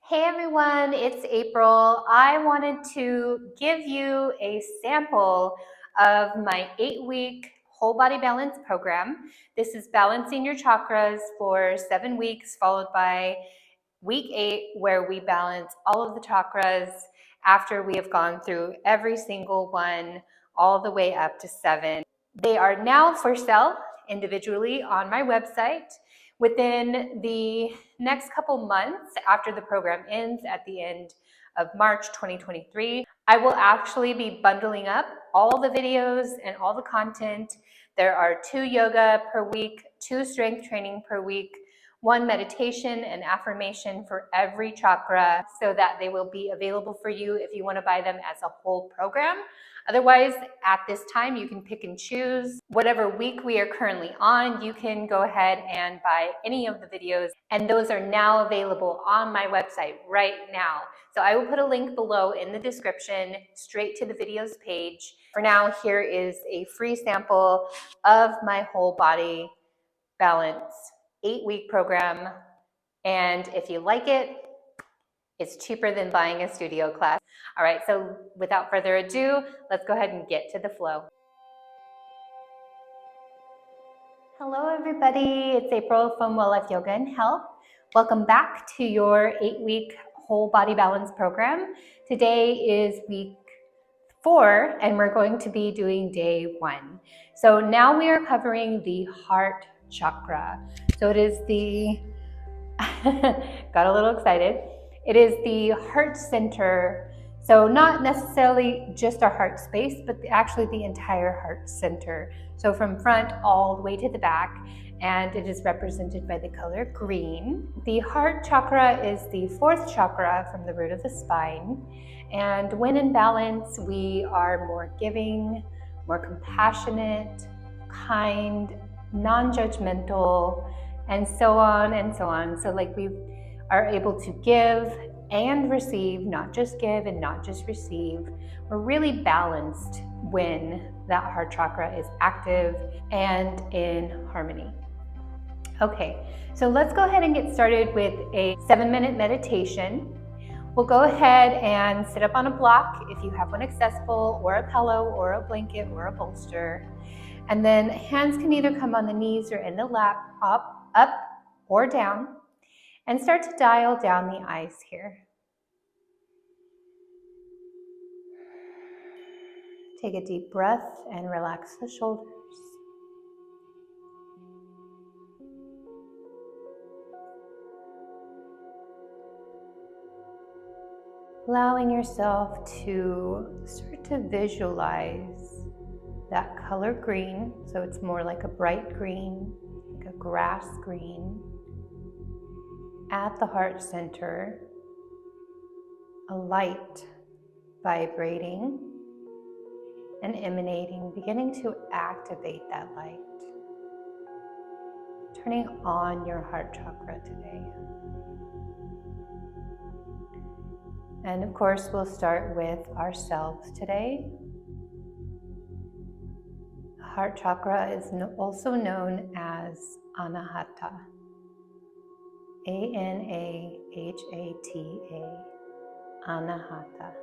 Hey everyone, it's April. I wanted to give you a sample of my 8-week whole body balance program. This is balancing your chakras for 7 weeks, followed by week 8, where we balance all of the chakras after we have gone through every single one, all the way up to 7. They are now for sale individually on my website. Within the next couple months after the program ends at the end of March 2023, I will actually be bundling up all the videos and all the content. There are 2 yoga per week, 2 strength training per week, 1 meditation and affirmation for every chakra, so that they will be available for you if you want to buy them as a whole program. Otherwise, at this time, you can pick and choose. Whatever week we are currently on, you can go ahead and buy any of the videos, and those are now available on my website right now. So I will put a link below in the description straight to the videos page. For now, here is a free sample of my whole body balance 8-week program. And if you like it, it's cheaper than buying a studio class. All right, so without further ado, let's go ahead and get to the flow. Hello everybody, it's April from Well Life Yoga and Health. Welcome back to your 8-week whole body balance program. Today is week 4 and we're going to be doing day 1. So now we are covering the Heart Chakra. So it is the, got a little excited. It is the heart center. So not necessarily just our heart space, but actually the entire heart center. So from front all the way to the back, and it is represented by the color green. The heart chakra is the 4th chakra from the root of the spine. And when in balance, we are more giving, more compassionate, kind, non-judgmental, and so on and so on. So like we are able to give and receive, not just give and not just receive. We're really balanced when that heart chakra is active and in harmony. Okay, so let's go ahead and get started with a 7-minute meditation. We'll go ahead and sit up on a block if you have one accessible, or a pillow or a blanket or a bolster. And then hands can either come on the knees or in the lap, up or down. And start to dial down the eyes here. Take a deep breath and relax the shoulders. Allowing yourself to start to visualize that color green. So it's more like a bright green, like a grass green. At the heart center, a light vibrating and emanating, beginning to activate that light, turning on your heart chakra today. And of course, we'll start with ourselves today. The heart chakra is also known as Anahata. Anahata. Anahata.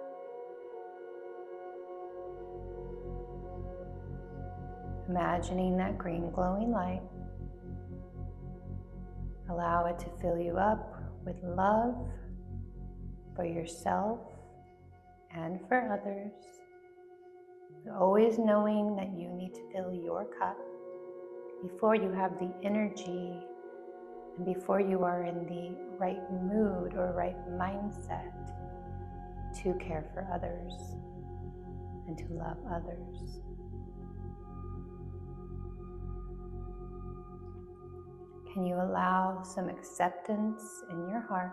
Imagining that green glowing light. Allow it to fill you up with love for yourself and for others. But always knowing that you need to fill your cup before you have the energy and before you are in the right mood or right mindset to care for others and to love others. Can you allow some acceptance in your heart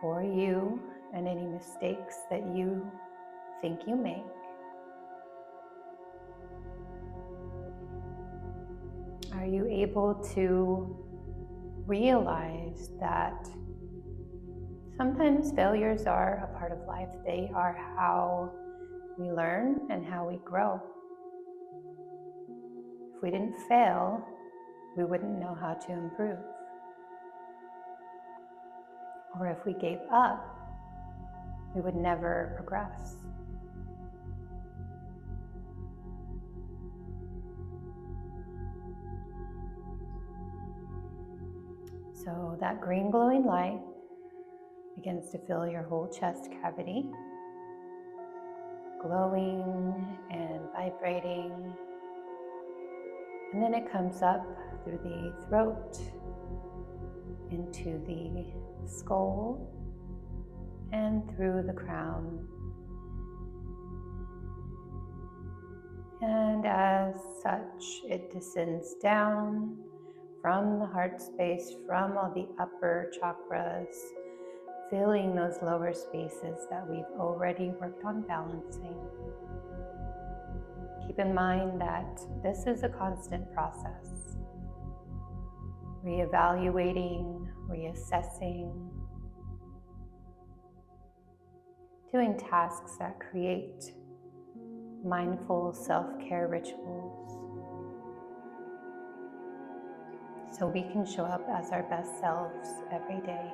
for you and any mistakes that you think you make? Are you able to realize that sometimes failures are a part of life? They are how we learn and how we grow. If we didn't fail, we wouldn't know how to improve. or if we gave up, we would never progress. So that green glowing light begins to fill your whole chest cavity, glowing and vibrating. And then it comes up through the throat, into the skull, and through the crown. And as such, it descends down from the heart space, from all the upper chakras, filling those lower spaces that we've already worked on balancing. Keep in mind that this is a constant process. Reevaluating, reassessing, doing tasks that create mindful self-care rituals so we can show up as our best selves every day,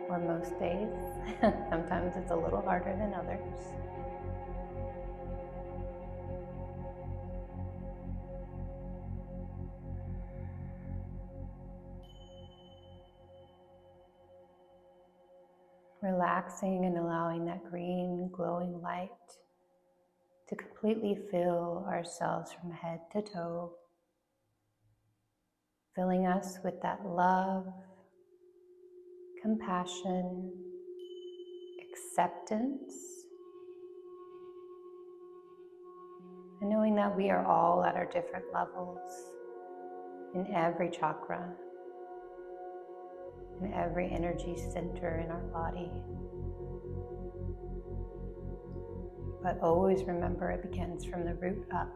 or most days. Sometimes it's a little harder than others. Relaxing and allowing that green glowing light to completely fill ourselves from head to toe, filling us with that love, compassion, acceptance, and knowing that we are all at our different levels in every chakra, in every energy center in our body. But always remember, it begins from the root up.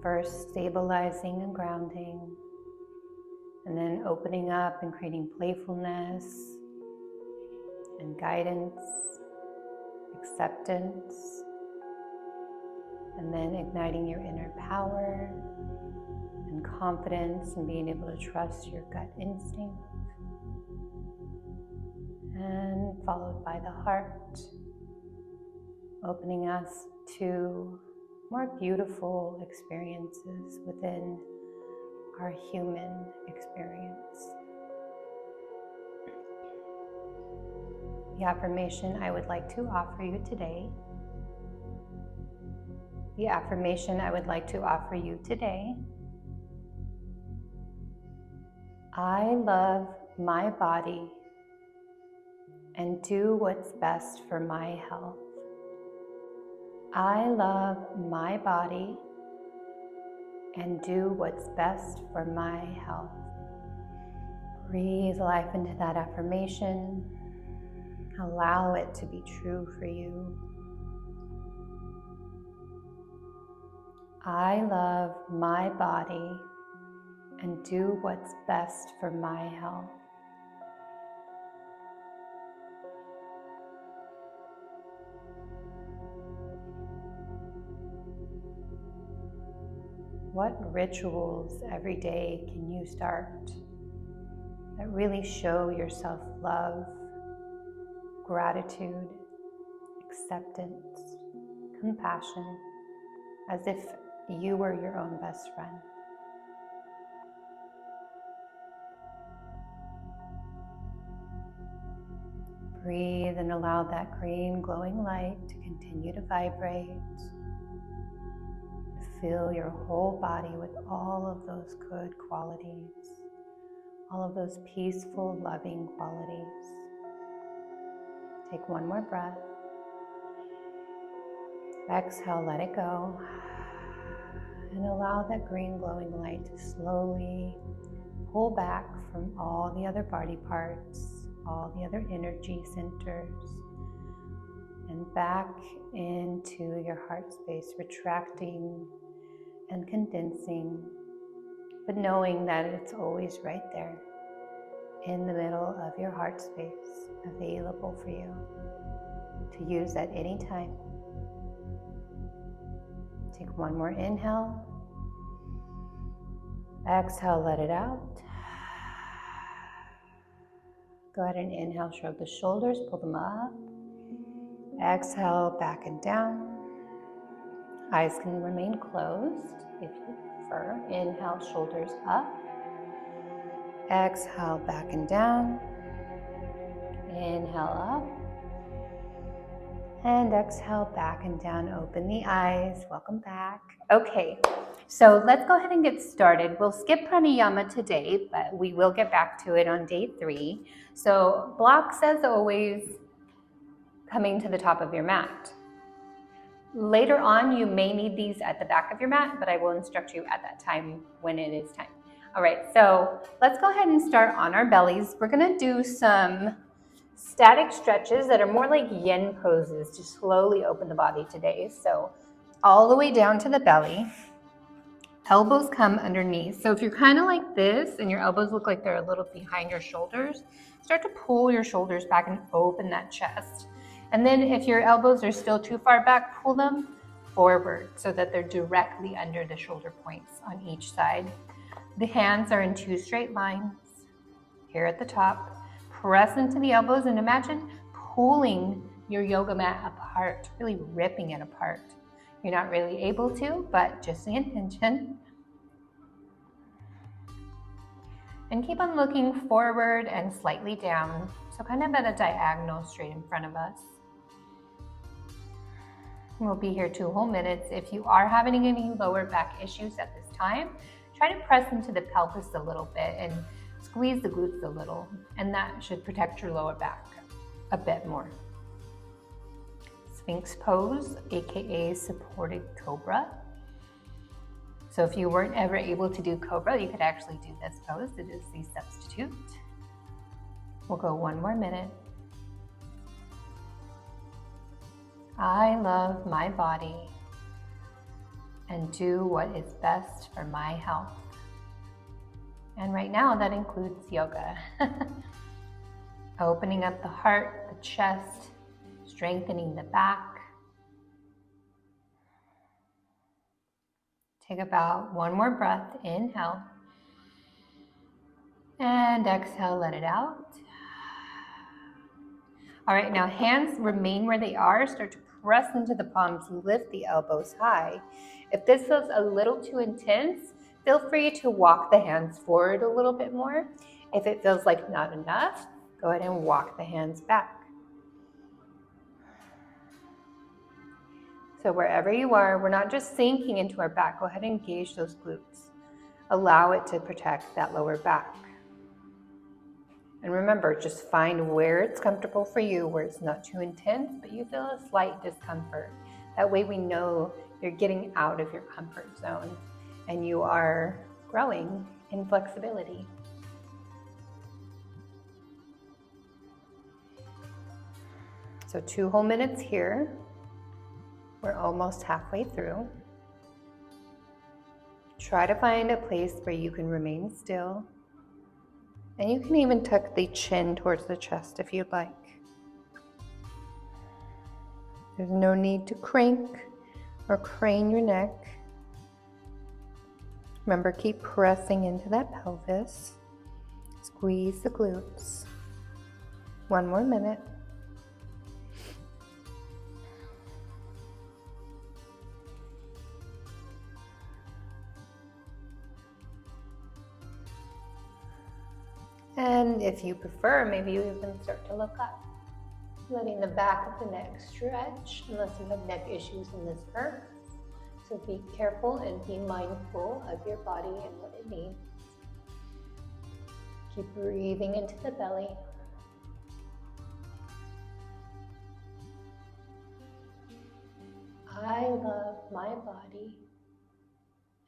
First stabilizing and grounding, and then opening up and creating playfulness and guidance, acceptance, and then igniting your inner power and confidence and being able to trust your gut instinct, and followed by the heart, opening us to more beautiful experiences within our human experience. The affirmation I would like to offer you today. The affirmation I would like to offer you today. I love my body and do what's best for my health. I love my body and do what's best for my health. Breathe life into that affirmation. Allow it to be true for you. I love my body and do what's best for my health. What rituals every day can you start that really show your self-love, gratitude, acceptance, compassion, as if you were your own best friend? Breathe and allow that green glowing light to continue to vibrate. Fill your whole body with all of those good qualities, all of those peaceful, loving qualities. Take one more breath. Exhale, let it go. And allow that green glowing light to slowly pull back from all the other body parts, all the other energy centers, and back into your heart space, retracting and condensing, but knowing that it's always right there in the middle of your heart space, available for you to use at any time. Take one more inhale. Exhale, let it out. Go ahead and inhale, shrug the shoulders, pull them up. Exhale, back and down. Eyes can remain closed if you prefer. Inhale, shoulders up. Exhale, back and down. Inhale up. And exhale, back and down. Open the eyes. Welcome back. Okay, so let's go ahead and get started. We'll skip pranayama today, but we will get back to it on day 3. So blocks, as always, coming to the top of your mat. Later on, you may need these at the back of your mat, but I will instruct you at that time when it is time. All right, so let's go ahead and start on our bellies. We're gonna do some static stretches that are more like yin poses to slowly open the body today. So all the way down to the belly, elbows come underneath. So if you're kind of like this and your elbows look like they're a little behind your shoulders, start to pull your shoulders back and open that chest. And then if your elbows are still too far back, pull them forward so that they're directly under the shoulder points on each side. The hands are in 2 straight lines here at the top. Press into the elbows and imagine pulling your yoga mat apart, really ripping it apart. You're not really able to, but just the intention. And keep on looking forward and slightly down, so kind of at a diagonal straight in front of us. We'll be here 2 whole minutes. If you are having any lower back issues at this time, try to press into the pelvis a little bit and squeeze the glutes a little, and that should protect your lower back a bit more. Sphinx pose, aka supported cobra. So if you weren't ever able to do cobra, you could actually do this pose. It is the substitute. We'll go 1 more minute. I love my body and do what is best for my health. And right now that includes yoga. Opening up the heart, the chest, strengthening the back. Take about 1 more breath, inhale. And exhale, let it out. All right, now hands remain where they are. Start to press into the palms, lift the elbows high. If this feels a little too intense, feel free to walk the hands forward a little bit more. If it feels like not enough, go ahead and walk the hands back. So wherever you are, we're not just sinking into our back. Go ahead and engage those glutes. Allow it to protect that lower back. And remember, just find where it's comfortable for you, where it's not too intense, but you feel a slight discomfort. That way we know you're getting out of your comfort zone and you are growing in flexibility. So 2 whole minutes here. We're almost halfway through. Try to find a place where you can remain still. And you can even tuck the chin towards the chest if you'd like. There's no need to crank or crane your neck. Remember, keep pressing into that pelvis. Squeeze the glutes. 1 more minute. And if you prefer, maybe you even start to look up, letting the back of the neck stretch, unless you have neck issues in this purpose. So be careful and be mindful of your body and what it needs. Keep breathing into the belly. I love my body,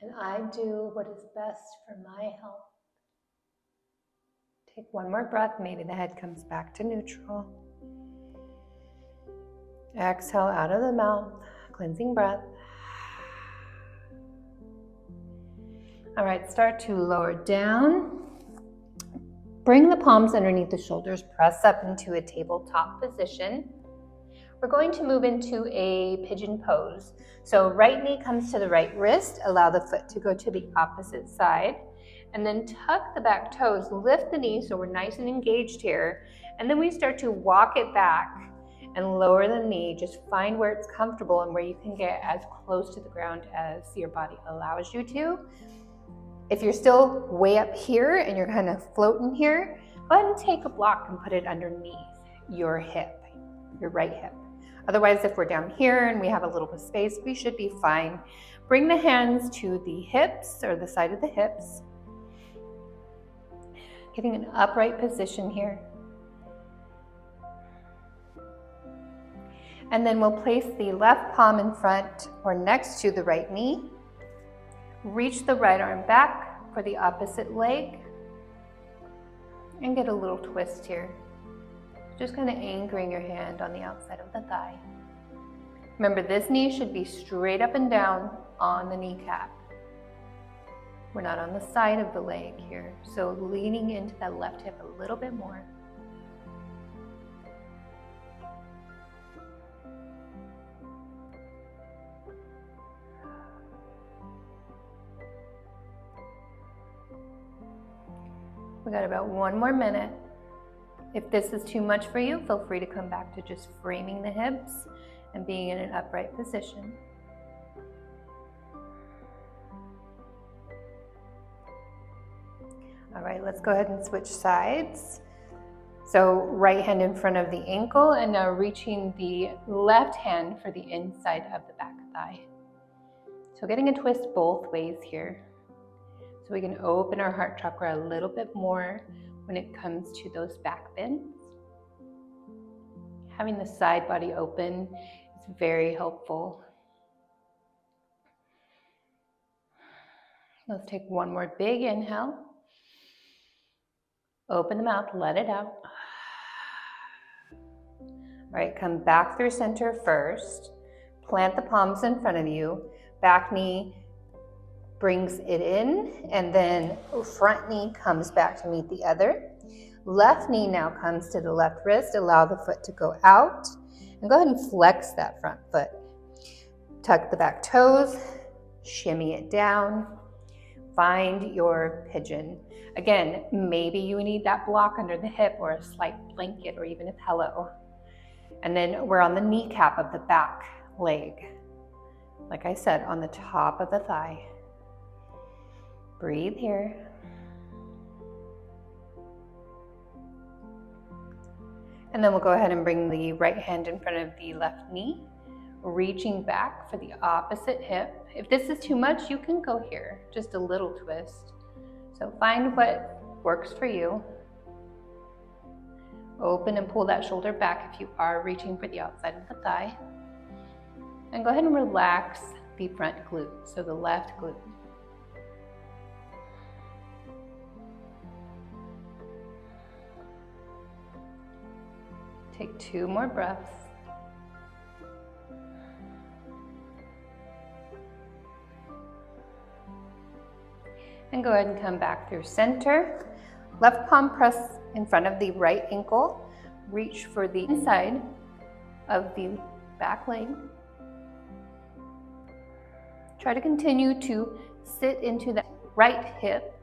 and I do what is best for my health. Take 1 more breath. Maybe the head comes back to neutral. Exhale out of the mouth, cleansing breath. All right, start to lower down. Bring the palms underneath the shoulders, press up into a tabletop position. We're going to move into a pigeon pose. So right knee comes to the right wrist, allow the foot to go to the opposite side. And then tuck the back toes, lift the knees so we're nice and engaged here. And then we start to walk it back and lower the knee. Just find where it's comfortable and where you can get as close to the ground as your body allows you to. If you're still way up here and you're kind of floating here, go ahead and take a block and put it underneath your hip, your right hip. Otherwise, if we're down here and we have a little bit of space, we should be fine. Bring the hands to the hips or the side of the hips. Getting an upright position here. And then we'll place the left palm in front or next to the right knee. Reach the right arm back for the opposite leg. And get a little twist here. Just kind of anchoring your hand on the outside of the thigh. Remember, this knee should be straight up and down on the kneecap. We're not on the side of the leg here, so leaning into that left hip a little bit more. We got about 1 more minute. If this is too much for you, feel free to come back to just framing the hips and being in an upright position. All right, let's go ahead and switch sides. So right hand in front of the ankle and now reaching the left hand for the inside of the back thigh. So getting a twist both ways here. So we can open our heart chakra a little bit more when it comes to those back bends. Having the side body open is very helpful. Let's take one more big inhale. Open the mouth, let it out. All right, come back through center first. Plant the palms in front of you. Back knee brings it in, and then front knee comes back to meet the other. Left knee now comes to the left wrist. Allow the foot to go out. And go ahead and flex that front foot. Tuck the back toes, shimmy it down. Find your pigeon. Again, maybe you need that block under the hip or a slight blanket or even a pillow. And then we're on the kneecap of the back leg. Like I said, on the top of the thigh. Breathe here. And then we'll go ahead and bring the right hand in front of the left knee, reaching back for the opposite hip. If this is too much, you can go here, just a little twist. So find what works for you. Open and pull that shoulder back if you are reaching for the outside of the thigh. And go ahead and relax the front glute, so the left glute. Take 2 more breaths. And go ahead and come back through center. Left palm press in front of the right ankle. Reach for the inside of the back leg. Try to continue to sit into the right hip.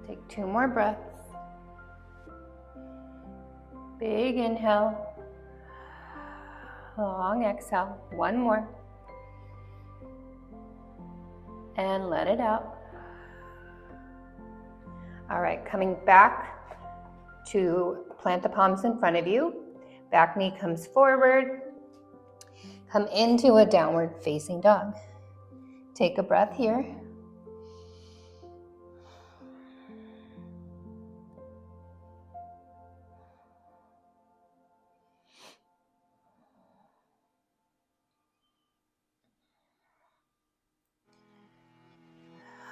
Take 2 more breaths. Big inhale. Long exhale. 1 more. And let it out. All right, coming back to plant the palms in front of you. Back knee comes forward. Come into a downward facing dog. Take a breath here.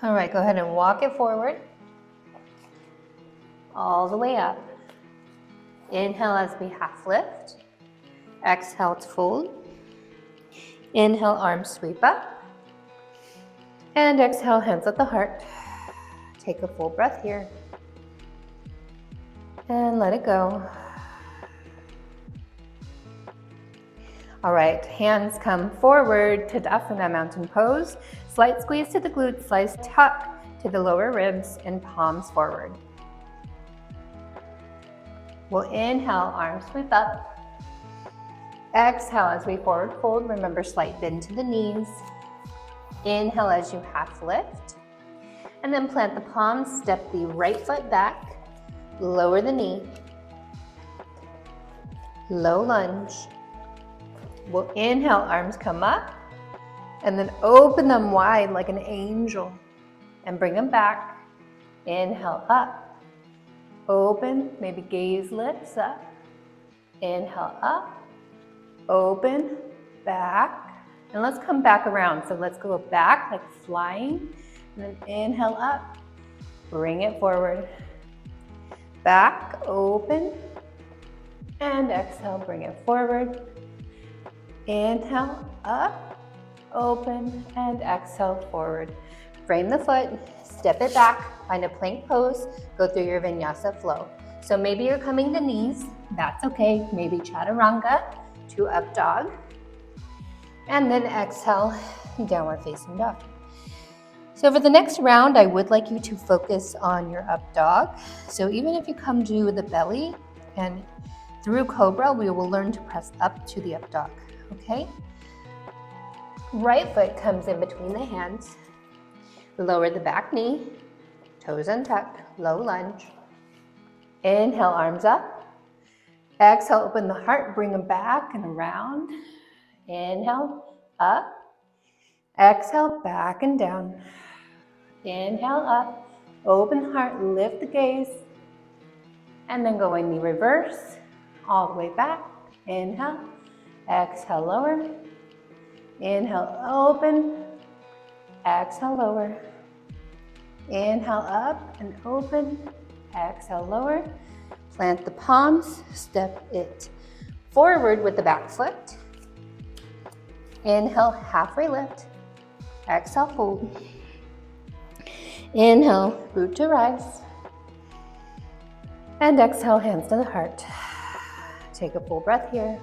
All right, go ahead and walk it forward, all the way up. Inhale as we half lift. Exhale to fold. Inhale, arms sweep up. And exhale, hands at the heart. Take a full breath here. And let it go. All right, hands come forward to Tadasana mountain pose. Slight squeeze to the glutes, slight tuck to the lower ribs, and palms forward. We'll inhale, arms sweep up. Exhale as we forward fold. Remember, slight bend to the knees. Inhale as you half lift. And then plant the palms, step the right foot back, lower the knee. Low lunge. We'll inhale, arms come up, and then open them wide like an angel, and bring them back. Inhale up, open, maybe gaze lifts up. Inhale up, open, back, and let's come back around. So let's go back like flying, and then inhale up, bring it forward. Back, open, and exhale, bring it forward. Inhale, up, open, and exhale, forward. Frame the foot, step it back, find a plank pose, go through your Vinyasa flow. So maybe you're coming to knees, that's okay. Maybe Chaturanga to up dog. And then exhale, downward facing dog. So for the next round, I would like you to focus on your up dog. So even if you come to the belly and through Cobra, we will learn to press up to the up dog. Okay? Right foot comes in between the hands. Lower the back knee, toes untucked, low lunge. Inhale, arms up. Exhale, open the heart, bring them back and around. Inhale, up. Exhale, back and down. Inhale, up. Open the heart, lift the gaze. And then go in the reverse, all the way back. Inhale. Exhale, lower. Inhale, open. Exhale, lower. Inhale, up and open. Exhale, lower. Plant the palms, step it forward with the back foot. Inhale, halfway lift. Exhale, fold. Inhale, root to rise. And exhale, hands to the heart. Take a full breath here.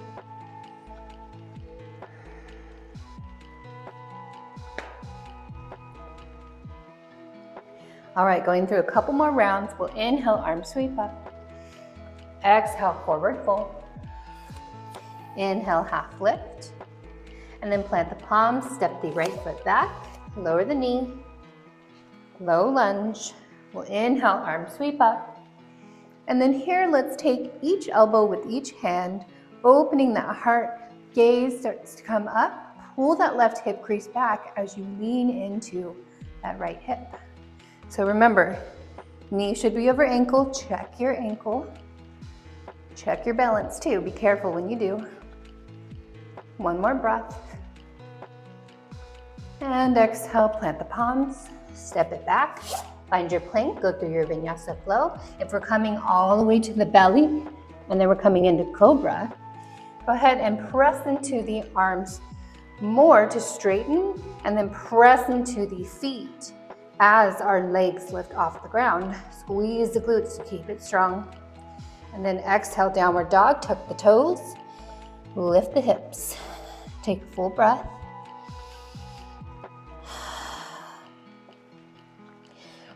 All right, going through a couple more rounds. We'll inhale, arms sweep up. Exhale, forward fold. Inhale, half lift. And then plant the palms, step the right foot back, lower the knee, low lunge. We'll inhale, arms sweep up. And then here, let's take each elbow with each hand, opening that heart. Gaze starts to come up. Pull that left hip crease back as you lean into that right hip. So remember, knee should be over ankle. Check your ankle. Check your balance too. Be careful when you do. One more breath. And exhale, plant the palms, step it back. Find your plank, go through your Vinyasa flow. If we're coming all the way to the belly, and then we're coming into Cobra, go ahead and press into the arms more to straighten, and then press into the feet as our legs lift off the ground. Squeeze the glutes to keep it strong. And then exhale, downward dog, tuck the toes, lift the hips. Take a full breath.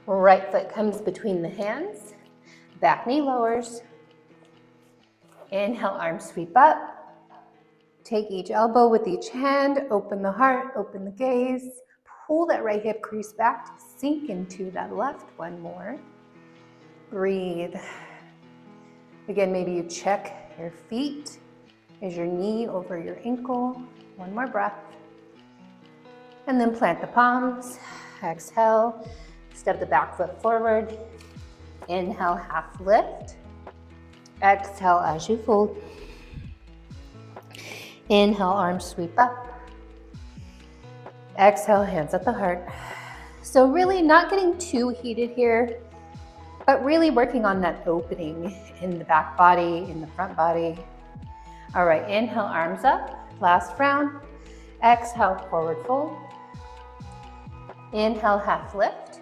Right foot comes between the hands, back knee lowers. Inhale, arms sweep up. Take each elbow with each hand, open the heart, open the gaze. Pull that right hip crease back to sink into that left. One more. Breathe. Again, maybe you check your feet. Is your knee over your ankle? One more breath. And then plant the palms. Exhale. Step the back foot forward. Inhale, half lift. Exhale as you fold. Inhale, arms sweep up. Exhale, hands at the heart. So really not getting too heated here, but really working on that opening in the back body, in the front body. All right, inhale, arms up. Last round. Exhale, forward fold. Inhale, half lift.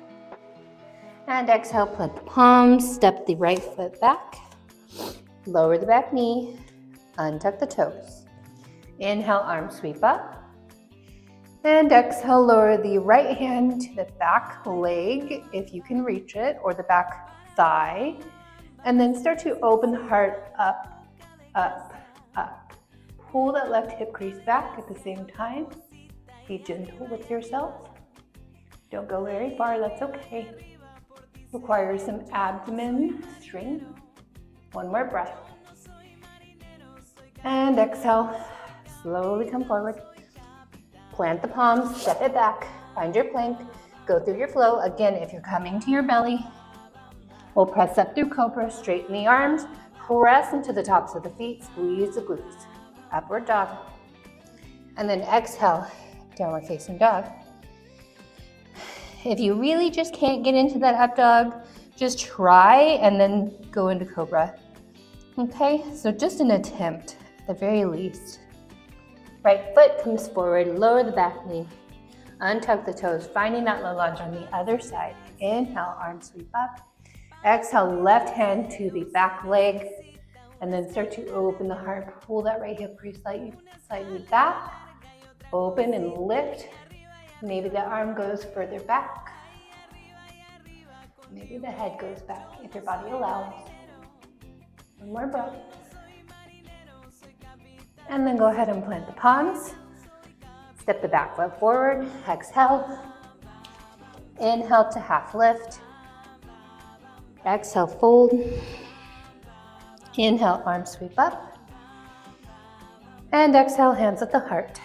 And exhale, plant the palms, step the right foot back. Lower the back knee, untuck the toes. Inhale, arms sweep up. And exhale, lower the right hand to the back leg, if you can reach it, or the back thigh. And then start to open the heart up, up, up. Pull that left hip crease back at the same time. Be gentle with yourself. Don't go very far, that's okay. Requires some abdomen strength. One more breath. And exhale, slowly come forward. Plant the palms, step it back, find your plank, go through your flow. Again, if you're coming to your belly, we'll press up through Cobra, straighten the arms, press into the tops of the feet, squeeze the glutes. Upward dog. And then exhale, downward facing dog. If you really just can't get into that up dog, just try and then go into Cobra. Okay, so just an attempt at the very least. Right foot comes forward, lower the back knee, untuck the toes, finding that low lunge on the other side. Inhale, arms sweep up. Exhale, left hand to the back leg, and then start to open the heart. Pull that right hip crease slightly back. Open and lift. Maybe the arm goes further back. Maybe the head goes back if your body allows. One more breath. And then go ahead and plant the palms. Step the back foot forward. Exhale. Inhale to half lift. Exhale, fold. Inhale, arms sweep up. And exhale, hands at the heart.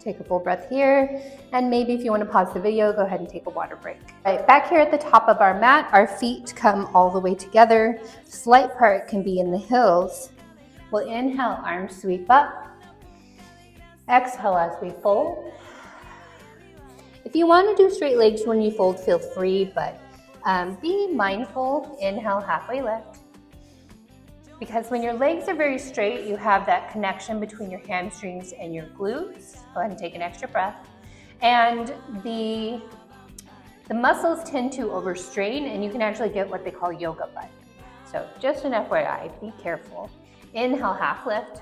Take a full breath here. And maybe if you want to pause the video, go ahead and take a water break. Right, back here at the top of our mat, our feet come all the way together. Slight part can be in the heels. We'll inhale, arms sweep up. Exhale as we fold. If you want to do straight legs when you fold, feel free, but be mindful. Inhale, halfway lift. Because when your legs are very straight, you have that connection between your hamstrings and your glutes. Go ahead and take an extra breath. And the muscles tend to overstrain, and you can actually get what they call yoga butt. So just an FYI, be careful. Inhale, half lift.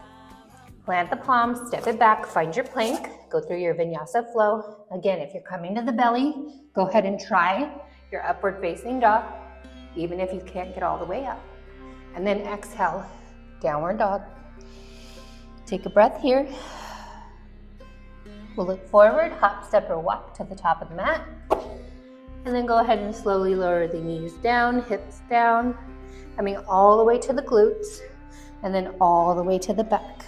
Plant the palms, step it back, find your plank, go through your Vinyasa flow. Again, if you're coming to the belly, go ahead and try your upward facing dog, even if you can't get all the way up. And then exhale, downward dog. Take a breath here. We'll look forward, hop, step, or walk to the top of the mat. And then go ahead and slowly lower the knees down, hips down, coming all the way to the glutes, and then all the way to the back.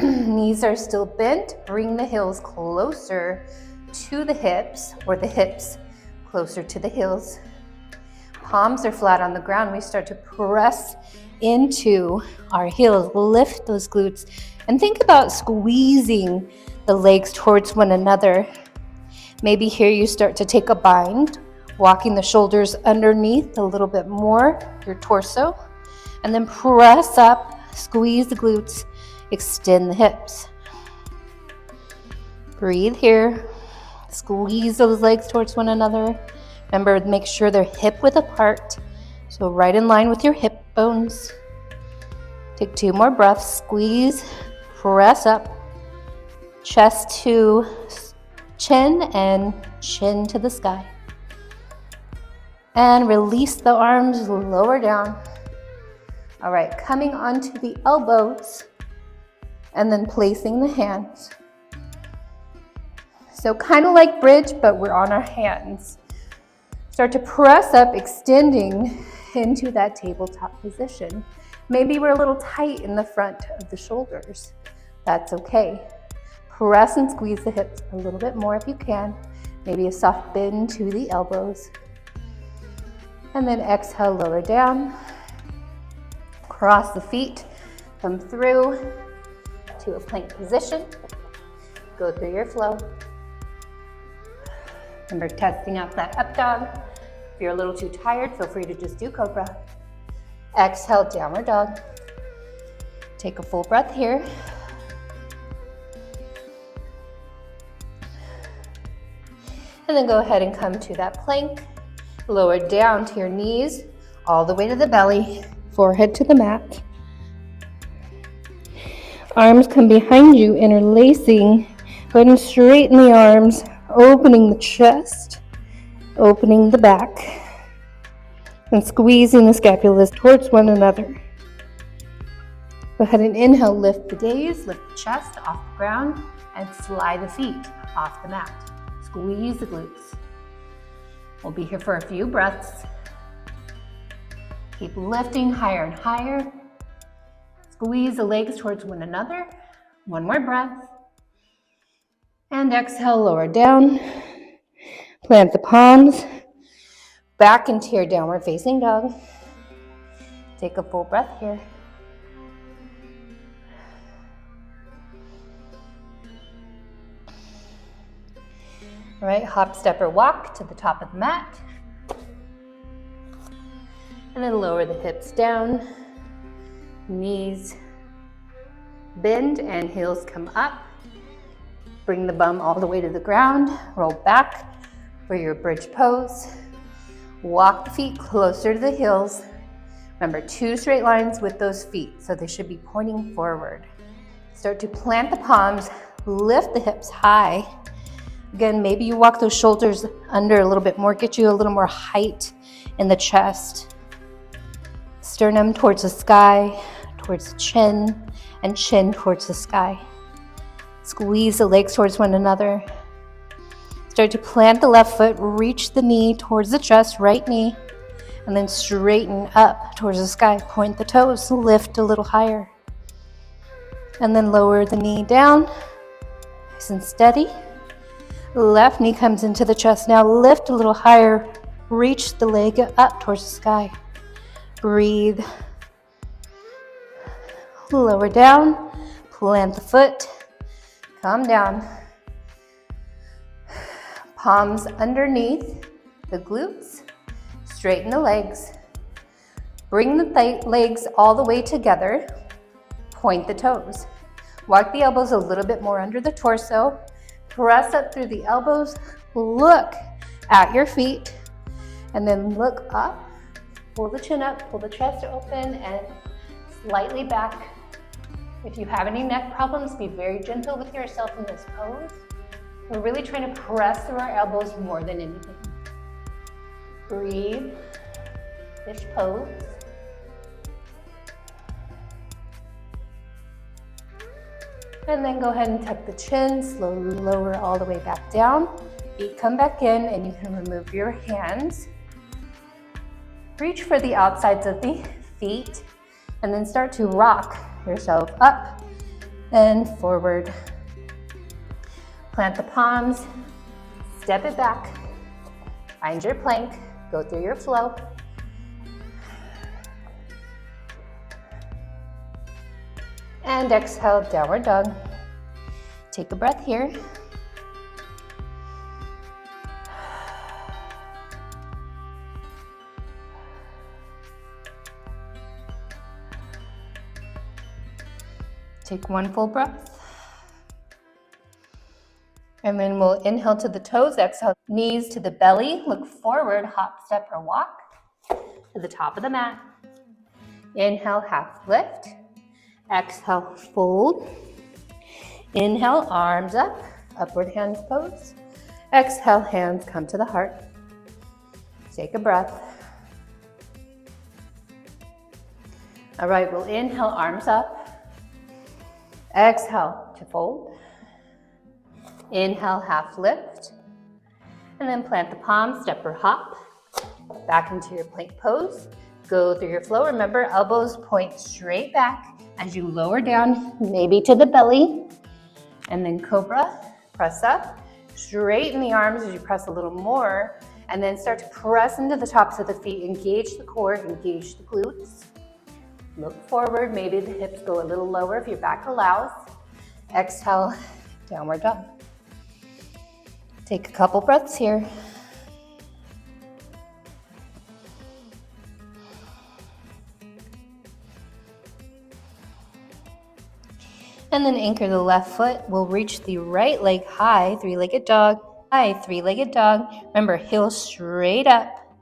Knees are still bent. Bring the heels closer to the hips, or the hips closer to the heels. Palms are flat on the ground. We start to press into our heels, lift those glutes, and think about squeezing the legs towards one another. Maybe here you start to take a bind, walking the shoulders underneath a little bit more, your torso, and then press up, squeeze the glutes, extend the hips. Breathe here. Squeeze those legs towards one another. Remember, make sure they're hip width apart, so right in line with your hip bones. Take 2 more breaths. Squeeze, press up, chest to chin and chin to the sky. And release the arms, lower down. All right, coming onto the elbows and then placing the hands. So kind of like bridge, but we're on our hands. Start to press up, extending into that tabletop position. Maybe we're a little tight in the front of the shoulders. That's okay. Press and squeeze the hips a little bit more if you can. Maybe a soft bend to the elbows. And then exhale, lower down. Cross the feet, come through to a plank position. Go through your flow. Remember, testing out that up dog. If you're a little too tired, feel free to just do Cobra. Exhale, downward dog. Take a full breath here. And then go ahead and come to that plank. Lower down to your knees, all the way to the belly, forehead to the mat. Arms come behind you, interlacing. Go ahead and straighten the arms, opening the chest, opening the back, and squeezing the scapulas towards one another. Go ahead and inhale, lift the gaze, lift the chest off the ground, and slide the feet off the mat. Squeeze the glutes. We'll be here for a few breaths. Keep lifting higher and higher. Squeeze the legs towards one another. One more breath. And exhale, lower down. Plant the palms back into your downward facing dog. Take a full breath here. All right, hop, step, or walk to the top of the mat. And then lower the hips down. Knees bend and heels come up. Bring the bum all the way to the ground. Roll back for your bridge pose. Walk the feet closer to the heels. Remember, 2 straight lines with those feet, so they should be pointing forward. Start to plant the palms, lift the hips high. Again, maybe you walk those shoulders under a little bit more, get you a little more height in the chest. Sternum towards the sky, towards the chin, and chin towards the sky. Squeeze the legs towards one another. Start to plant the left foot, reach the knee towards the chest, right knee, and then straighten up towards the sky. Point the toes, lift a little higher. And then lower the knee down, nice and steady. Left knee comes into the chest. Now lift a little higher, reach the leg up towards the sky. Breathe. Lower down, plant the foot, come down. Palms underneath the glutes, straighten the legs. Bring the legs all the way together, point the toes. Walk the elbows a little bit more under the torso. Press up through the elbows, look at your feet, and then look up. Pull the chin up, pull the chest open, and slightly back. If you have any neck problems, be very gentle with yourself in this pose. We're really trying to press through our elbows more than anything. Breathe, fish pose. And then go ahead and tuck the chin, slowly lower all the way back down. Feet come back in, and you can remove your hands. Reach for the outsides of the feet, and then start to rock yourself up and forward. Plant the palms, step it back, find your plank, go through your flow. And exhale, downward dog. Take a breath here. Take one full breath. And then we'll inhale to the toes, exhale, knees to the belly, look forward, hop, step, or walk to the top of the mat. Inhale, half lift. Exhale, fold. Inhale, arms up, upward hands pose. Exhale, hands come to the heart. Take a breath. All right, we'll inhale, arms up. Exhale to fold. Inhale, half lift. And then plant the palms, step or hop. Back into your plank pose. Go through your flow. Remember, elbows point straight back as you lower down, maybe to the belly. And then cobra, press up. Straighten the arms as you press a little more. And then start to press into the tops of the feet. Engage the core, engage the glutes. Look forward, maybe the hips go a little lower if your back allows. Exhale, downward dog. Take a couple breaths here. And then anchor the left foot. We'll reach the right leg high, three-legged dog. High, three-legged dog. Remember, heel straight up.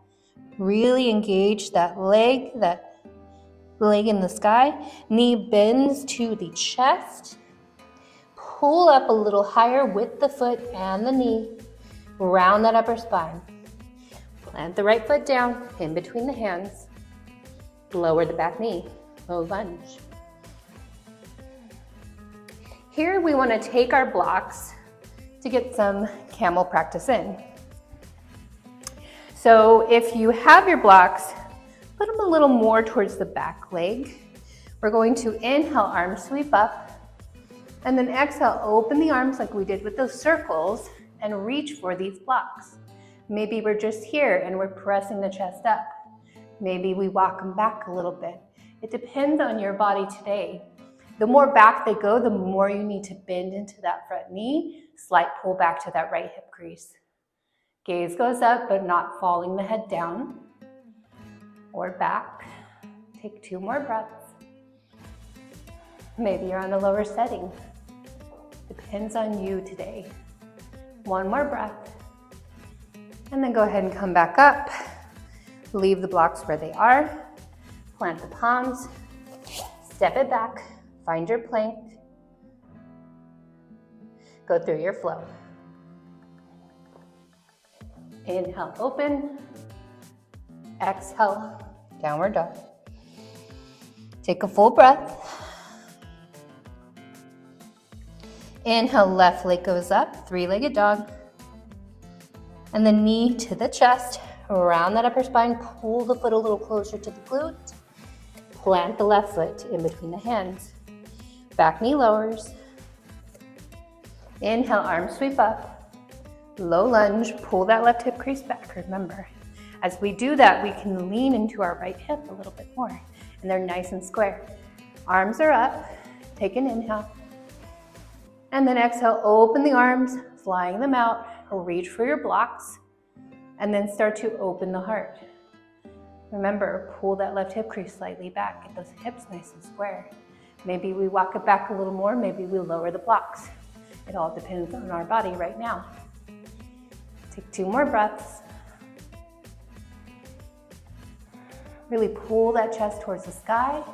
Really engage that leg, that leg in the sky, knee bends to the chest. Pull up a little higher with the foot and the knee. Round that upper spine. Plant the right foot down in between the hands. Lower the back knee, low lunge. Here we want to take our blocks to get some camel practice in. So if you have your blocks, put them a little more towards the back leg. We're going to inhale, arms sweep up, and then exhale, open the arms like we did with those circles and reach for these blocks. Maybe we're just here and we're pressing the chest up. Maybe we walk them back a little bit. It depends on your body today. The more back they go, the more you need to bend into that front knee, slight pull back to that right hip crease. Gaze goes up, but not falling the head down or back. Take 2 more breaths. Maybe you're on a lower setting. Depends on you today. 1 more breath. And then go ahead and come back up. Leave the blocks where they are. Plant the palms. Step it back. Find your plank. Go through your flow. Inhale, open. Exhale, downward dog. Take a full breath. Inhale, left leg goes up, 3-legged dog. And the knee to the chest, around that upper spine, pull the foot a little closer to the glute. Plant the left foot in between the hands. Back knee lowers. Inhale, arms sweep up. Low lunge, pull that left hip crease back. Remember, as we do that, we can lean into our right hip a little bit more, and they're nice and square. Arms are up, take an inhale, and then exhale, open the arms, flying them out, reach for your blocks, and then start to open the heart. Remember, pull that left hip crease slightly back, get those hips nice and square. Maybe we walk it back a little more, maybe we lower the blocks. It all depends on our body right now. Take 2 more breaths. Really pull that chest towards the sky.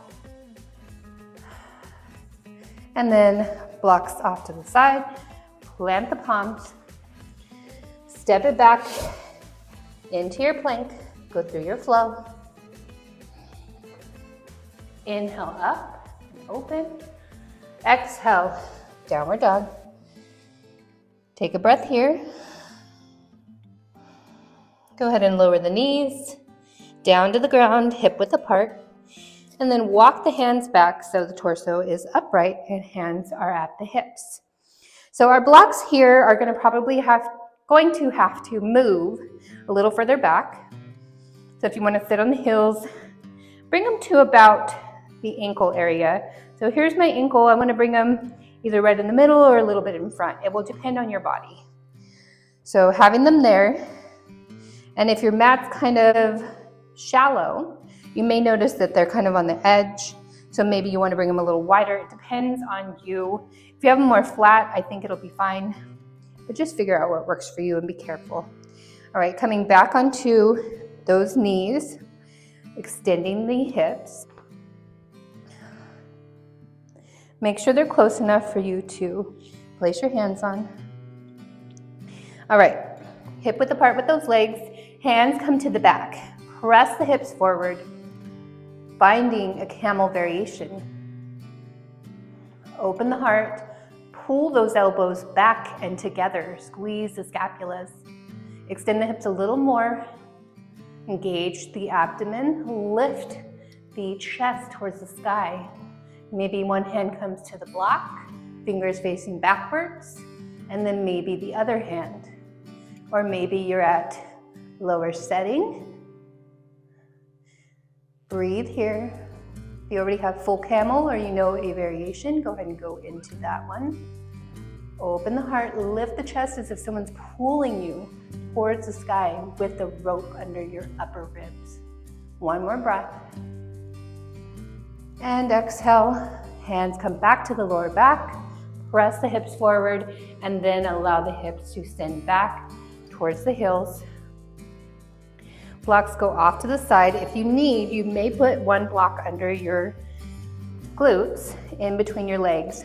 And then blocks off to the side. Plant the palms. Step it back into your plank. Go through your flow. Inhale up, open. Exhale, downward dog. Take a breath here. Go ahead and lower the knees, down to the ground, hip width apart, and then walk the hands back so the torso is upright and hands are at the hips. So our blocks here are going to have to move a little further back. So if you want to sit on the heels, bring them to about the ankle area. So here's my ankle. I want to bring them either right in the middle or a little bit in front. It will depend on your body. So having them there. And if your mat's kind of shallow, you may notice that they're kind of on the edge. So maybe you want to bring them a little wider. It depends on you. If you have them more flat, I think it'll be fine. But just figure out what works for you and be careful. All right, coming back onto those knees, extending the hips. Make sure they're close enough for you to place your hands on. All right, hip width apart with those legs. Hands come to the back. Press the hips forward, finding a camel variation. Open the heart, pull those elbows back and together. Squeeze the scapulas. Extend the hips a little more. Engage the abdomen. Lift the chest towards the sky. Maybe one hand comes to the block, fingers facing backwards, and then maybe the other hand. Or maybe you're at lower setting. Breathe here. If you already have full camel or you know a variation, go ahead and go into that one. Open the heart, lift the chest as if someone's pulling you towards the sky with the rope under your upper ribs. 1 more breath. And exhale, hands come back to the lower back. Press the hips forward and then allow the hips to send back towards the heels. Blocks go off to the side. If you need, you may put one block under your glutes in between your legs.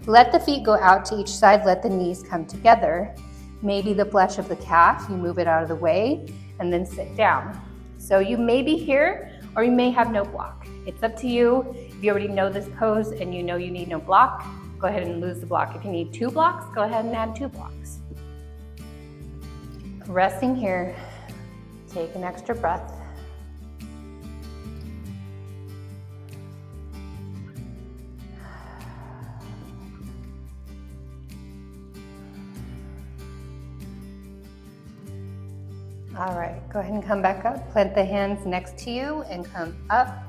Let the feet go out to each side, let the knees come together. Maybe the flesh of the calf, you move it out of the way and then sit down. So you may be here or you may have no block. It's up to you. If you already know this pose and you know you need no block, go ahead and lose the block. If you need 2 blocks, go ahead and add 2 blocks. Resting here, take an extra breath. All right, go ahead and come back up. Plant the hands next to you and come up.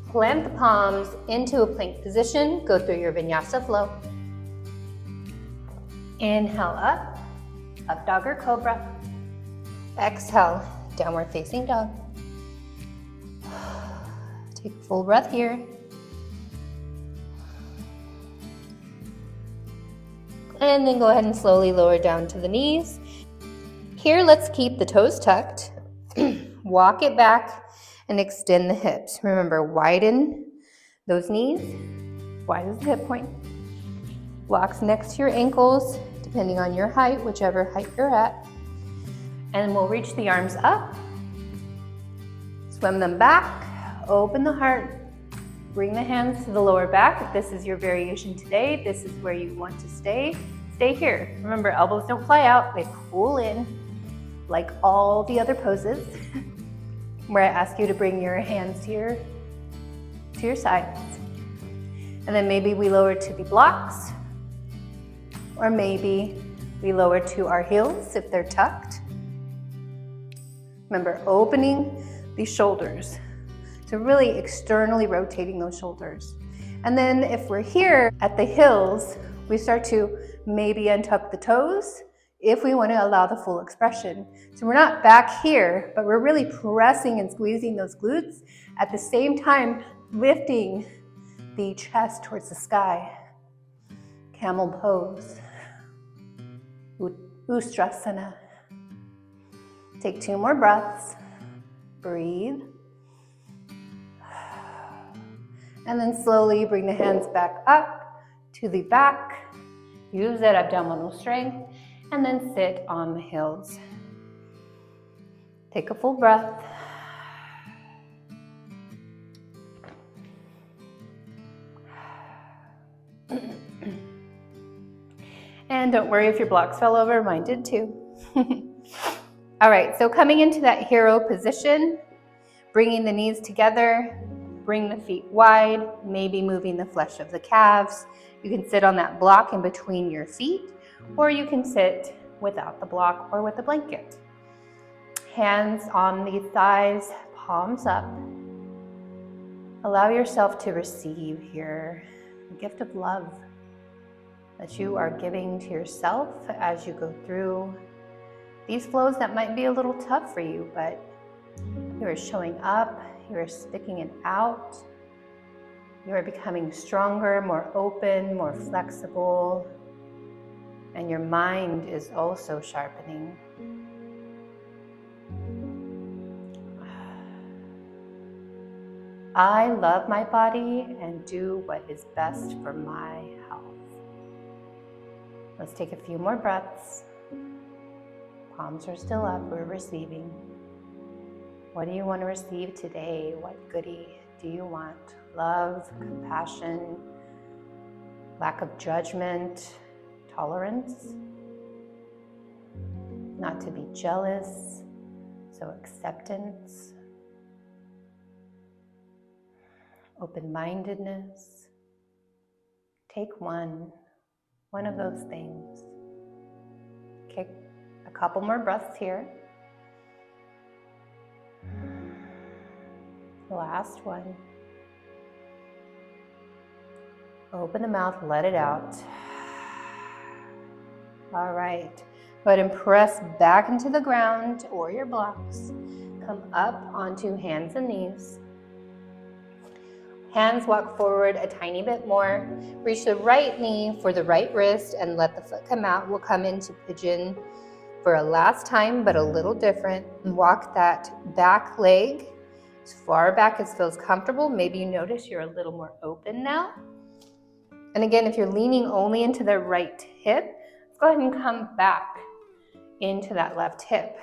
Plant the palms into a plank position. Go through your Vinyasa flow. Inhale up, up dog or cobra. Exhale, downward facing dog. Take a full breath here. And then go ahead and slowly lower down to the knees. Here, let's keep the toes tucked. Walk it back and extend the hips. Remember, widen those knees, widen the hip point. Blocks next to your ankles, depending on your height, whichever height you're at. And we'll reach the arms up. Swim them back, open the heart. Bring the hands to the lower back. If this is your variation today, this is where you want to stay. Stay here. Remember, elbows don't fly out, they pull in. Like all the other poses, where I ask you to bring your hands to your sides. And then maybe we lower to the blocks, or maybe we lower to our heels if they're tucked. Remember, opening the shoulders. So really externally rotating those shoulders. And then if we're here at the heels, we start to maybe untuck the toes, if we want to allow the full expression. So we're not back here, but we're really pressing and squeezing those glutes at the same time, lifting the chest towards the sky. Camel pose. Ustrasana. Take 2 more breaths. Breathe. And then slowly bring the hands back up to the back. Use that abdominal strength. And then sit on the heels. Take a full breath. And don't worry if your blocks fell over, mine did too. All right, so coming into that hero position, bringing the knees together, bring the feet wide, maybe moving the flesh of the calves. You can sit on that block in between your feet, or you can sit without the block or with a blanket. Hands on the thighs, palms up. Allow yourself to receive here the gift of love that you are giving to yourself as you go through these flows that might be a little tough for you, but you are showing up, you are sticking it out, you are becoming stronger, more open, more flexible, and your mind is also sharpening. I love my body and do what is best for my health. Let's take a few more breaths. Palms are still up, we're receiving. What do you want to receive today? What goodie do you want? Love, compassion, lack of judgment, tolerance, not to be jealous, so acceptance, open-mindedness. Take one of those things. Okay, a couple more breaths here. Last one. Open the mouth, let it out. All right, go ahead and press back into the ground or your blocks. Come up onto hands and knees. Hands walk forward a tiny bit more. Reach the right knee for the right wrist and let the foot come out. We'll come into pigeon for a last time, but a little different. Walk that back leg as far back as feels comfortable. Maybe you notice you're a little more open now. And again, if you're leaning only into the right hip, go ahead and come back into that left hip,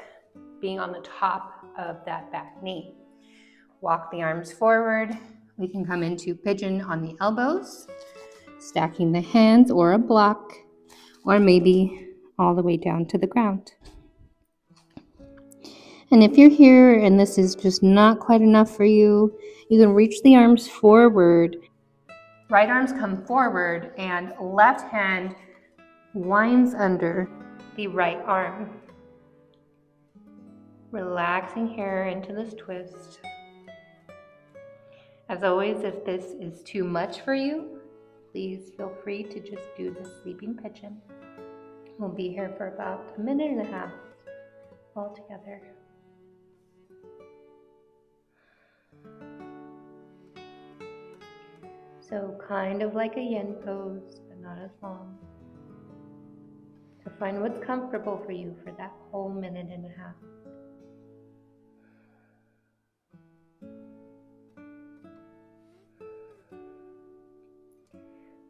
being on the top of that back knee. Walk the arms forward. We can come into pigeon on the elbows, stacking the hands or a block, or maybe all the way down to the ground. And if you're here and this is just not quite enough for you, you can reach the arms forward. Right arms come forward and left hand winds under the right arm. Relaxing here into this twist. As always, if this is too much for you, please feel free to just do the sleeping pigeon. We'll be here for about 1.5 minutes all together. So kind of like a yin pose, but not as long. So find what's comfortable for you for that whole 1.5 minutes.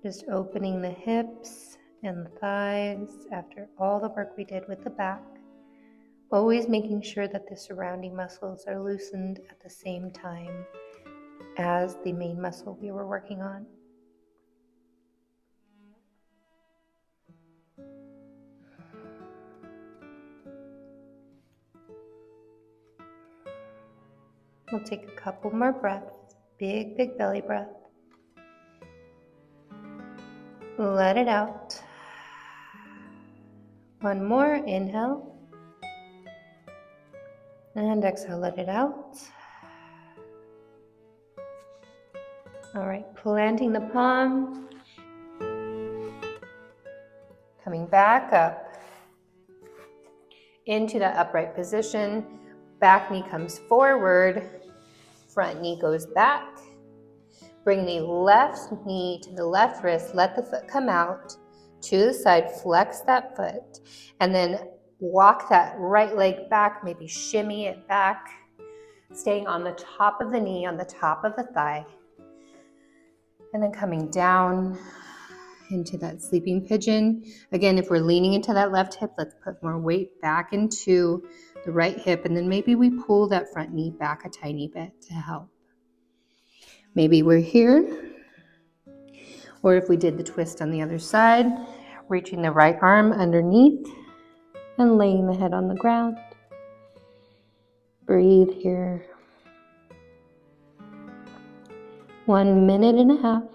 Just opening the hips and the thighs after all the work we did with the back. Always making sure that the surrounding muscles are loosened at the same time as the main muscle we were working on. We'll take a couple more breaths. Big, big belly breath. Let it out. One more, inhale. And exhale, let it out. All right, planting the palm. Coming back up into that upright position. Back knee comes forward. Front knee goes back. Bring the left knee to the left wrist. Let the foot come out to the side. Flex that foot. And then walk that right leg back. Maybe shimmy it back. Staying on the top of the knee, on the top of the thigh. And then coming down into that sleeping pigeon. Again, if we're leaning into that left hip, let's put more weight back into the right hip. And then maybe we pull that front knee back a tiny bit to help. Maybe we're here, or if we did the twist on the other side, reaching the right arm underneath and laying the head on the ground. Breathe here. 1.5 minutes.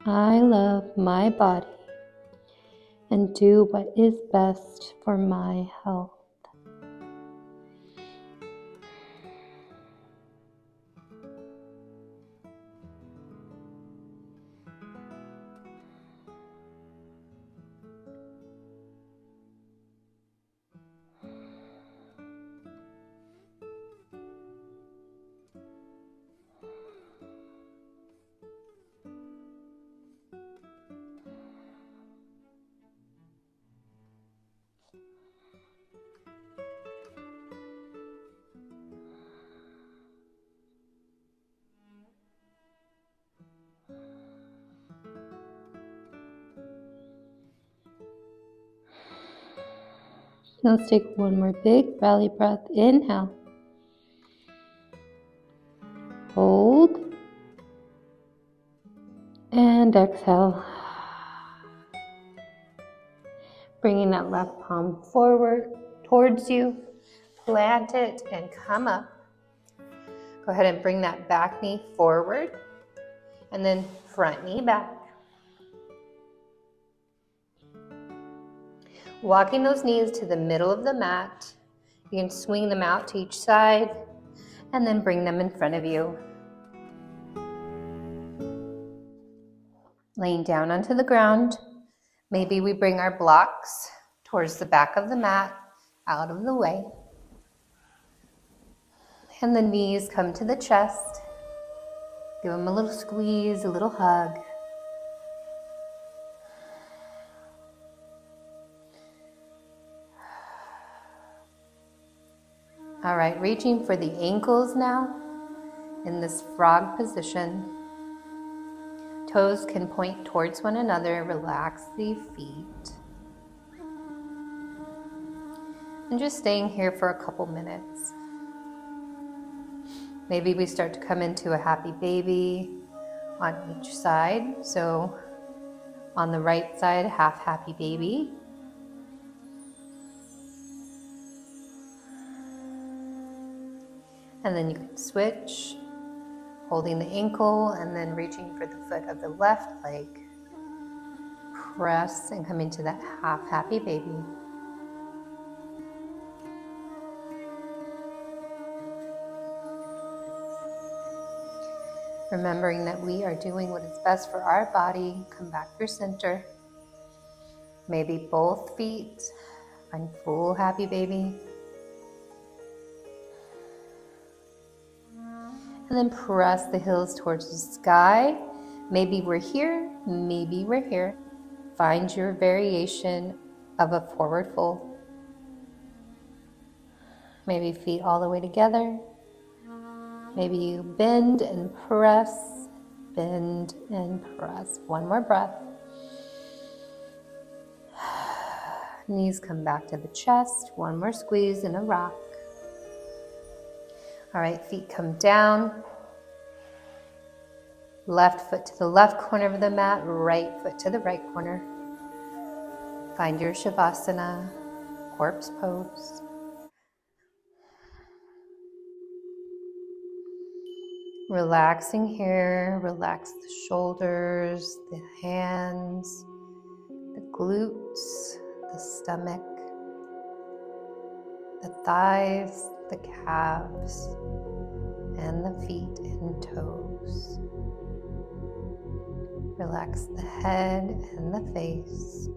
I love my body and do what is best for my health. Let's take one more big belly breath. Inhale. Hold. And exhale. Bringing that left palm forward towards you. Plant it and come up. Go ahead and bring that back knee forward. And then front knee back. Walking those knees to the middle of the mat. You can swing them out to each side and then bring them in front of you. Laying down onto the ground. Maybe we bring our blocks towards the back of the mat, out of the way. And the knees come to the chest. Give them a little squeeze, a little hug. All right, reaching for the ankles now in this frog position. Toes can point towards one another. Relax the feet. And just staying here for a couple minutes. Maybe we start to come into a happy baby on each side. So on the right side, half happy baby. And then you can switch, holding the ankle and then reaching for the foot of the left leg. Press and come into that half happy baby. Remembering that we are doing what is best for our body. Come back through center. Maybe both feet. Find full happy baby. And then press the heels towards the sky. Maybe we're here, maybe we're here. Find your variation of a forward fold. Maybe feet all the way together. Maybe you bend and press, bend and press. One more breath. Knees come back to the chest. One more squeeze and a rock. All right, feet come down. Left foot to the left corner of the mat, right foot to the right corner. Find your Savasana, corpse pose. Relaxing here, relax the shoulders, the hands, the glutes, the stomach, the thighs, the calves, and the feet and toes. Relax the head and the face.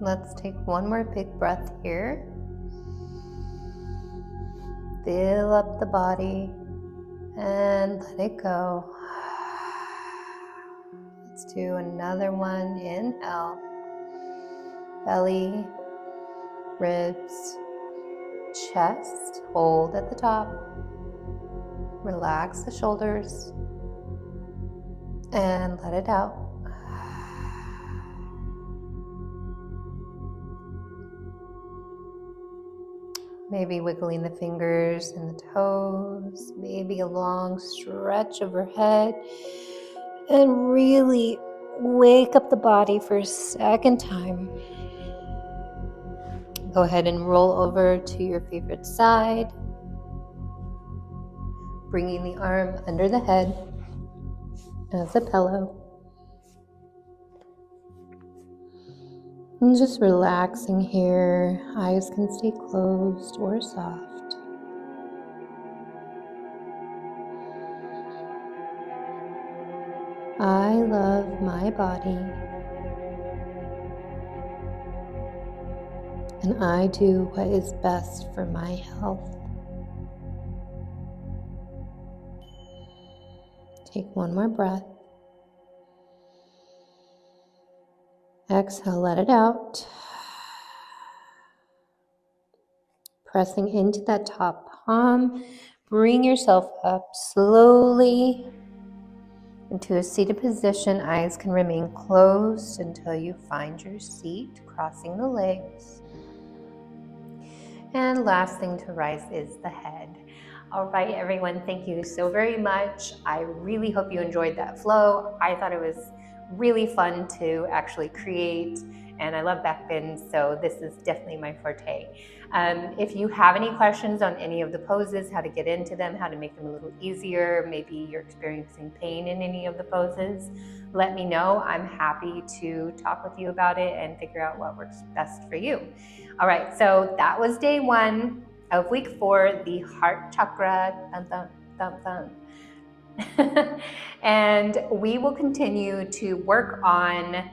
Let's take one more big breath here. Fill up the body and let it go. Let's do another one. Inhale. Belly, ribs, chest. Hold at the top. Relax the shoulders and let it out. Maybe wiggling the fingers and the toes, maybe a long stretch overhead, and really wake up the body for a second time. Go ahead and roll over to your favorite side, bringing the arm under the head as a pillow. And just relaxing here. Eyes can stay closed or soft. I love my body, and I do what is best for my health. Take one more breath. Exhale, let it out. Pressing into that top palm, bring yourself up slowly into a seated position. Eyes can remain closed until you find your seat, crossing the legs. And last thing to rise is the head. All right, everyone, thank you so very much. I really hope you enjoyed that flow. I thought it was really fun to actually create, and I love backbends, so this is definitely my forte. If you have any questions on any of the poses, how to get into them, how to make them a little easier, maybe you're experiencing pain in any of the poses, let me know. I'm happy to talk with you about it and figure out what works best for you. All right, so that was day 1 of week 4, the Heart Chakra. Dun, dun, dun, dun. And we will continue to work on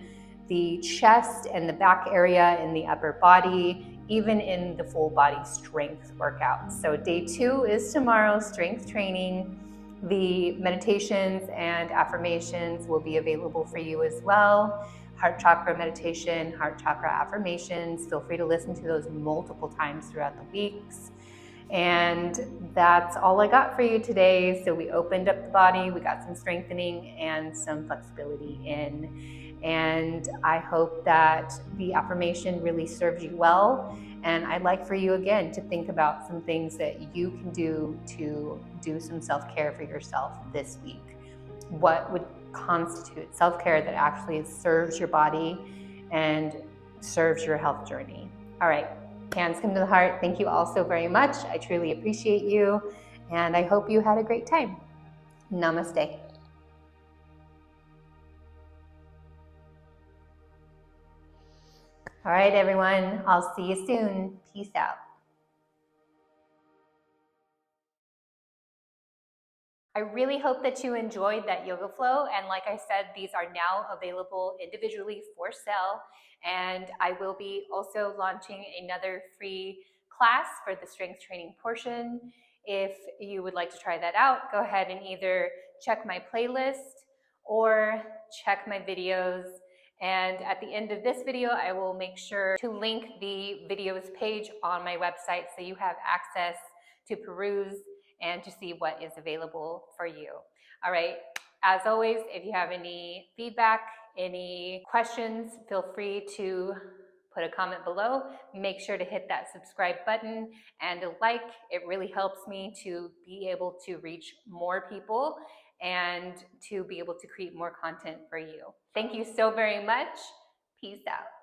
the chest and the back area and the upper body, even in the full body strength workout. So day 2 is tomorrow, strength training. The meditations and affirmations will be available for you as well. Heart Chakra meditation, Heart Chakra affirmations. Feel free to listen to those multiple times throughout the weeks. And that's all I got for you today. So we opened up the body, we got some strengthening and some flexibility in. And I hope that the affirmation really serves you well. And I'd like for you again to think about some things that you can do to do some self-care for yourself this week. What would constitute self-care that actually serves your body and serves your health journey? All right. Hands come to the heart. Thank you all so very much. I truly appreciate you, and I hope you had a great time. Namaste. All right, everyone. I'll see you soon. Peace out. I really hope that you enjoyed that yoga flow. And like I said, these are now available individually for sale. And I will be also launching another free class for the strength training portion. If you would like to try that out, go ahead and either check my playlist or check my videos. And at the end of this video, I will make sure to link the videos page on my website so you have access to peruse and to see what is available for you. All right, as always, if you have any feedback, any questions, feel free to put a comment below. Make sure to hit that subscribe button and a like. It really helps me to be able to reach more people and to be able to create more content for you. Thank you so very much. Peace out.